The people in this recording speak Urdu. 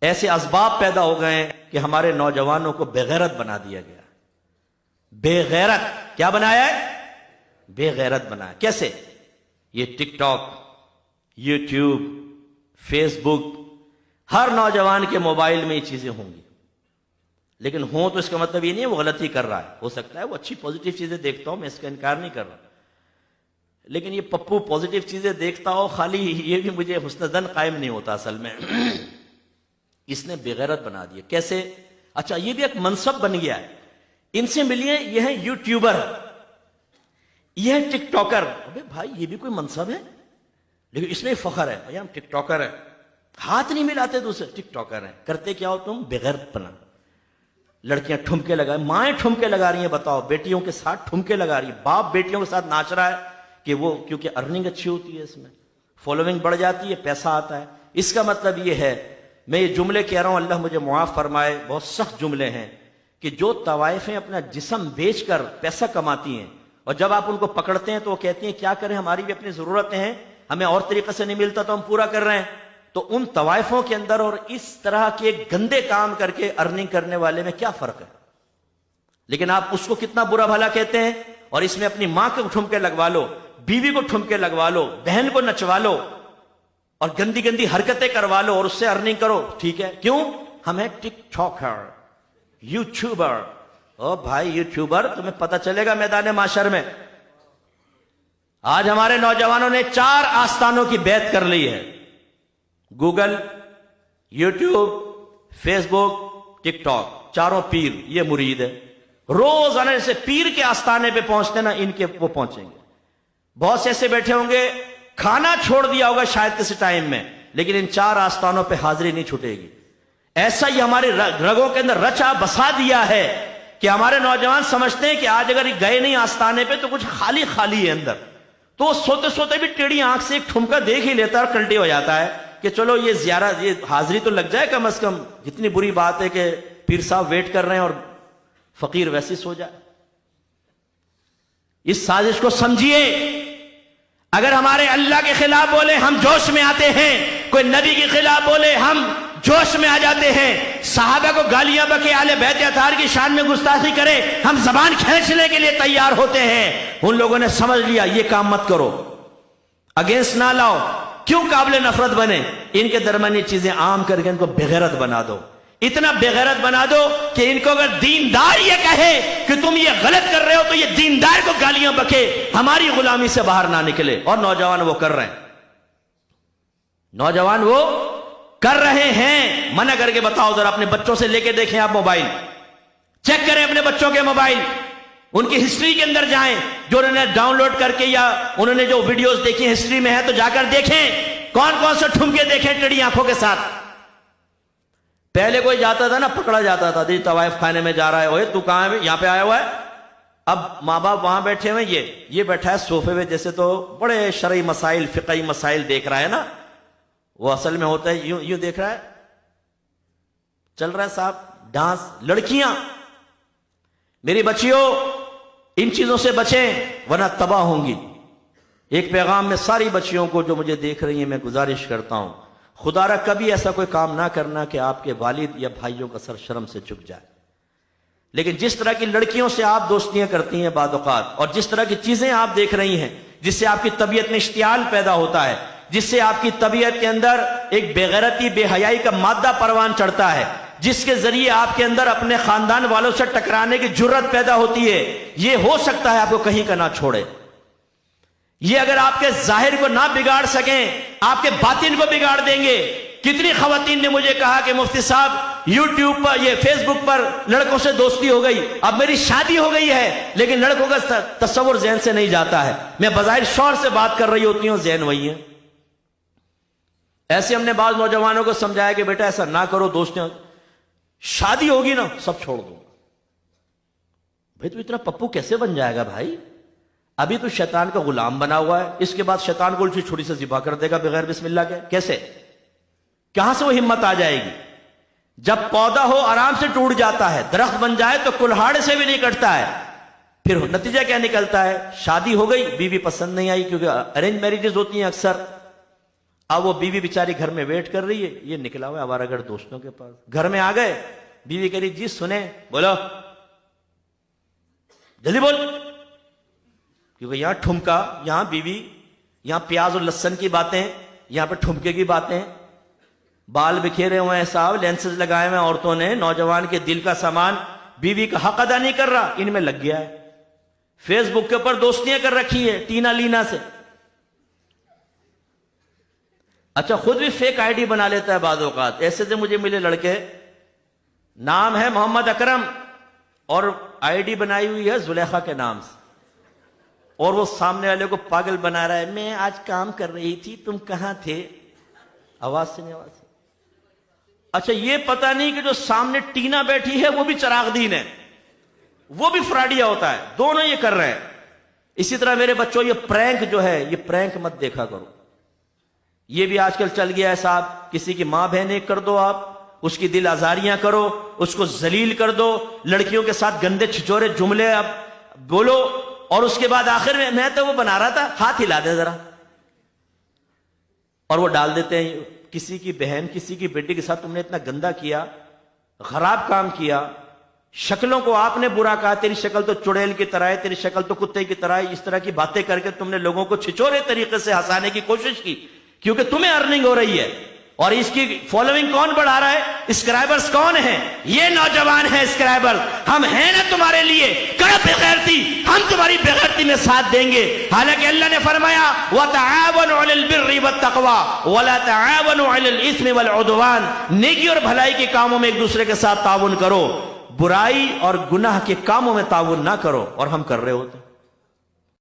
ایسے اسباب پیدا ہو گئے ہیں کہ ہمارے نوجوانوں کو بے غیرت بنا دیا گیا. بے غیرت کیا بنایا ہے؟ بے غیرت بنایا. کیسے؟ یہ ٹک ٹاک، یوٹیوب، فیس بک، ہر نوجوان کے موبائل میں یہ چیزیں ہوں گی. لیکن ہوں تو اس کا مطلب یہ نہیں ہے وہ غلطی کر رہا ہے. ہو سکتا ہے وہ اچھی پازیٹیو چیزیں دیکھتا ہوں، میں اس کا انکار نہیں کر رہا. لیکن یہ پپو پازیٹیو چیزیں دیکھتا ہو خالی، یہ بھی مجھے حسن ظن قائم نہیں ہوتا اصل میں. اس نے بے غیرت بنا دیا. کیسے؟ اچھا یہ بھی ایک منصب بن گیا ہے. ان سے ملیے، یہ ہے یوٹیوبر، یہ ہے ٹک ٹاکر. ابے بھائی یہ بھی کوئی منصب ہے، لیکن اس میں فخر ہے بھائی ہم ٹک ٹاکر ہیں. ہاتھ نہیں ملاتے دوسرے، ٹک ٹاکر ہیں. کرتے کیا ہو تم؟ بے غیرت بنا. لڑکیاں ٹھمکے لگائے، مائیں ٹھمکے لگا رہی ہیں. بتاؤ، بیٹیوں کے ساتھ ٹھمکے لگا رہی ہیں. باپ بیٹیوں کے ساتھ ناچ رہا ہے کہ وہ، کیونکہ ارننگ اچھی ہوتی ہے، اس میں فالوئنگ بڑھ جاتی ہے، پیسہ آتا ہے. اس کا مطلب یہ ہے، میں یہ جملے کہہ رہا ہوں، اللہ مجھے معاف فرمائے، بہت سخت جملے ہیں، کہ جو طوائفیں اپنا جسم بیچ کر پیسہ کماتی ہیں، اور جب آپ ان کو پکڑتے ہیں تو وہ کہتی ہیں کیا کریں، ہماری بھی اپنی ضرورتیں ہیں، ہمیں اور طریقے سے نہیں ملتا تو ہم پورا کر رہے ہیں. تو ان طوائفوں کے اندر اور اس طرح کے گندے کام کر کے ارننگ کرنے والے میں کیا فرق ہے؟ لیکن آپ اس کو کتنا برا بھلا کہتے ہیں، اور اس میں اپنی ماں کو ٹھمکے لگوا لو، بیوی کو ٹھمکے لگوا لو، بہن کو نچوا لو، اور گندی گندی حرکتیں کروا لو اور اس سے ارننگ کرو. ٹھیک ہے، کیوں؟ ہم ہیں ٹک ٹاکر، یوٹیوبر. او بھائی یوٹیوبر، تمہیں پتہ چلے گا میدان معاشر میں. آج ہمارے نوجوانوں نے 4 آستانوں کی بیعت کر لی ہے: گوگل، یوٹیوب، فیس بک، ٹک ٹاک. چاروں پیر یہ مرید ہے. روزانہ سے پیر کے آستانے پہ پہنچتے نا، ان کے وہ پہنچیں گے. بہت سے ایسے بیٹھے ہوں گے، کھانا چھوڑ دیا ہوگا شاید کسی ٹائم میں، لیکن ان 4 آستانوں پہ حاضری نہیں چھوٹے گی. ایسا ہی ہمارے رگوں کے اندر رچا بسا دیا ہے کہ ہمارے نوجوان سمجھتے ہیں کہ آج اگر گئے نہیں آستانے پہ تو کچھ خالی خالی ہے اندر. تو وہ سوتے سوتے بھی ٹیڑھی آنکھ سے ایک ٹھمکا دیکھ ہی لیتا ہے اور کلٹی ہو جاتا ہے کہ چلو یہ زیارت، یہ حاضری تو لگ جائے کم از کم. جتنی بری بات ہے کہ پیر صاحب ویٹ کر رہے ہیں اور فقیر ویسے سو جائے. اس سازش کو سمجھیے. اگر ہمارے اللہ کے خلاف بولے ہم جوش میں آتے ہیں، کوئی نبی کے خلاف بولے ہم جوش میں آ جاتے ہیں، صحابہ کو گالیاں بکے، اہل بیت اطہار کی شان میں گستاخی کرے، ہم زبان کھینچنے کے لیے تیار ہوتے ہیں. ان لوگوں نے سمجھ لیا یہ کام مت کرو، اگینسٹ نہ لاؤ. کیوں قابل نفرت بنے؟ ان کے درمیان یہ چیزیں عام کر کے ان کو بغیرت بنا دو. اتنا بغیرت بنا دو کہ ان کو اگر دیندار یہ کہے کہ تم یہ غلط کر رہے ہو تو یہ دیندار کو گالیاں بکے، ہماری غلامی سے باہر نہ نکلے. اور نوجوان وہ کر رہے ہیں، نوجوان وہ کر رہے ہیں. منع کر کے بتاؤ ذرا، اپنے بچوں سے لے کے دیکھیں آپ موبائل، چیک کریں اپنے بچوں کے موبائل، ان کی ہسٹری کے اندر جائیں، جو انہوں نے ڈاؤن لوڈ کر کے یا انہوں نے جو ویڈیوز دیکھی ہسٹری میں ہے تو جا کر دیکھیں کون کون سے ٹھمکے دیکھیں ٹیڑھی آنکھوں کے ساتھ. پہلے کوئی جاتا تھا نا، پکڑا جاتا تھا، دیکھ طوائف خانے میں جا رہا ہے، اوے تو کہاں ہے؟ یہاں پہ آیا ہوا ہے. اب ماں باپ وہاں بیٹھے ہوئے، یہ بیٹھا ہے صوفے میں، جیسے تو بڑے شرعی مسائل، فقہی مسائل دیکھ رہا ہے نا. وہ اصل میں ہوتا ہے یوں دیکھ رہا ہے، چل رہا ہے صاحب ڈانس. لڑکیاں، میری بچیوں ان چیزوں سے بچیں ورنہ تباہ ہوں گی. ایک پیغام میں ساری بچیوں کو جو مجھے دیکھ رہی ہیں میں گزارش کرتا ہوں، خدا را کبھی ایسا کوئی کام نہ کرنا کہ آپ کے والد یا بھائیوں کا سر شرم سے جھک جائے. لیکن جس طرح کی لڑکیوں سے آپ دوستیاں کرتی ہیں بعض اوقات، اور جس طرح کی چیزیں آپ دیکھ رہی ہیں جس سے آپ کی طبیعت میں اشتعال پیدا ہوتا ہے، جس سے آپ کی طبیعت کے اندر ایک بے غیرتی، بے حیائی کا مادہ پروان چڑھتا ہے، جس کے ذریعے آپ کے اندر اپنے خاندان والوں سے ٹکرانے کی جرت پیدا ہوتی ہے، یہ ہو سکتا ہے آپ کو کہیں کا نہ چھوڑے. یہ اگر آپ کے ظاہر کو نہ بگاڑ سکیں، آپ کے باطن کو بگاڑ دیں گے. کتنی خواتین نے مجھے کہا کہ مفتی صاحب یوٹیوب پر، یہ فیس بک پر لڑکوں سے دوستی ہو گئی، اب میری شادی ہو گئی ہے لیکن لڑکوں کا تصور ذہن سے نہیں جاتا ہے. میں بظاہر شوہر سے بات کر رہی ہوتی ہوں، ذہن وہی ہے. ایسے ہم نے بعض نوجوانوں کو سمجھایا کہ بیٹا ایسا نہ کرو، دوستوں شادی ہوگی نا سب چھوڑ دو. بھائی تو اتنا پپو کیسے بن جائے گا بھائی؟ ابھی تو شیطان کا غلام بنا ہوا ہے، اس کے بعد شیطان کو الٹی چھری سے ذبح کر دے گا بغیر بسم اللہ کے. کیسے؟ کہاں سے وہ ہمت آ جائے گی؟ جب پودا ہو آرام سے ٹوٹ جاتا ہے، درخت بن جائے تو کلہاڑ سے بھی نہیں کٹتا ہے. پھر نتیجہ کیا نکلتا ہے؟ شادی ہو گئی، بیوی پسند نہیں آئی، کیونکہ ارینج میریجز ہوتی ہیں اکثر. اب وہ بیوی بیچاری گھر میں ویٹ کر رہی ہے، یہ نکلا ہوا آوارہ دوستوں کے پاس، گھر میں آ گئے، بیوی کہہ رہی جی سنیں، بولو جلدی بول، کیونکہ یہاں ٹھمکا، یہاں بیوی، یہاں پیاز اور لہسن کی باتیں، یہاں پہ ٹھمکے کی باتیں، بال بکھیرے ہوئے ہیں صاحب، لینسز لگائے ہوئے عورتوں نے، نوجوان کے دل کا سامان، بیوی کا حق ادا نہیں کر رہا، ان میں لگ گیا ہے، فیس بک کے اوپر دوستیاں کر رکھی ہے ٹینا لینا سے، اچھا خود بھی فیک آئی ڈی بنا لیتا ہے بعض اوقات، ایسے سے مجھے ملے لڑکے، نام ہے محمد اکرم اور آئی ڈی بنائی ہوئی ہے زلیخا کے نام سے، اور وہ سامنے والے کو پاگل بنا رہا ہے، میں آج کام کر رہی تھی تم کہاں تھے، آواز سے نہیں، آواز سے، اچھا یہ پتہ نہیں کہ جو سامنے ٹینا بیٹھی ہے وہ بھی چراغ دین ہے، وہ بھی فراڈیا ہوتا ہے، دونوں یہ کر رہے ہیں۔ اسی طرح میرے بچوں یہ پرینک جو ہے، یہ پرینک مت دیکھا کرو، یہ بھی آج کل چل گیا ہے صاحب، کسی کی ماں بہنیں کر دو آپ، اس کی دل آزاریاں کرو، اس کو ذلیل کر دو، لڑکیوں کے ساتھ گندے چھچورے جملے اب بولو، اور اس کے بعد آخر میں تو وہ بنا رہا تھا، ہاتھ ہلا دے ذرا، اور وہ ڈال دیتے ہیں، کسی کی بہن کسی کی بیٹی کے ساتھ تم نے اتنا گندا کیا، خراب کام کیا، شکلوں کو آپ نے برا کہا، تیری شکل تو چڑیل کی طرح ہے، تیری شکل تو کتے کی طرح ہے، اس طرح کی باتیں کر کے تم نے لوگوں کو چھچورے طریقے سے ہنسانے کی کوشش کی، کیونکہ تمہیں ارننگ ہو رہی ہے، اور اس کی فالوئنگ کون بڑھا رہا ہے؟ اسکرائبرز کون ہیں؟ یہ نوجوان ہیں اسکرائبر، ہم ہیں نا تمہارے لیے، کرو بغیرتی، ہم تمہاری بغیرتی میں ساتھ دیں گے، حالانکہ اللہ نے فرمایا وَتَعَاوَنُوا عَلَى الْبِرِّ وَالتَّقْوَى وَلَا تَعَاوَنُوا عَلَى الْإِثْمِ وَالْعُدْوَانِ، نیکی اور بھلائی کے کاموں میں ایک دوسرے کے ساتھ تعاون کرو، برائی اور گناہ کے کاموں میں تعاون نہ کرو، اور ہم کر رہے ہوتے ہیں۔